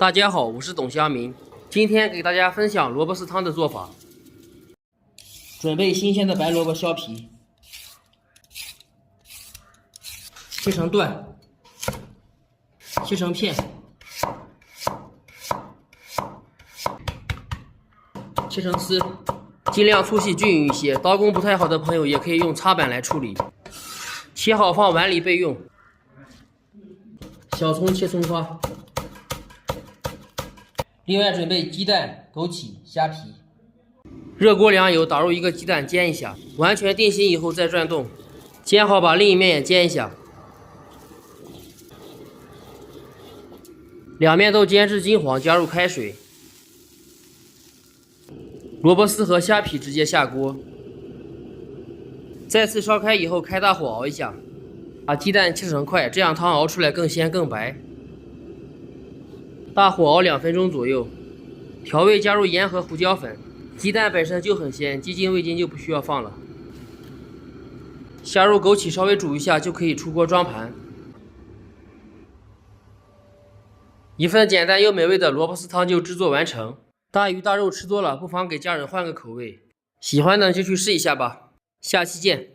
大家好，我是董香明，今天给大家分享萝卜丝汤的做法。准备新鲜的白萝卜削皮，切成段，切成片，切成丝，尽量粗细均匀一些。刀工不太好的朋友也可以用擦板来处理。切好放碗里备用。小葱切葱花。另外准备鸡蛋、枸杞、虾皮。热锅凉油，打入一个鸡蛋煎一下，完全定型以后再转动，煎好把另一面也煎一下，两面都煎至金黄，加入开水，萝卜丝和虾皮直接下锅，再次烧开以后开大火熬一下，把鸡蛋切成块，这样汤熬出来更鲜更白。大火熬2分钟左右，调味加入盐和胡椒粉。鸡蛋本身就很鲜，鸡精、味精就不需要放了。下入枸杞，稍微煮一下就可以出锅装盘。一份简单又美味的萝卜丝汤就制作完成。大鱼大肉吃多了，不妨给家人换个口味。喜欢的就去试一下吧。下期见。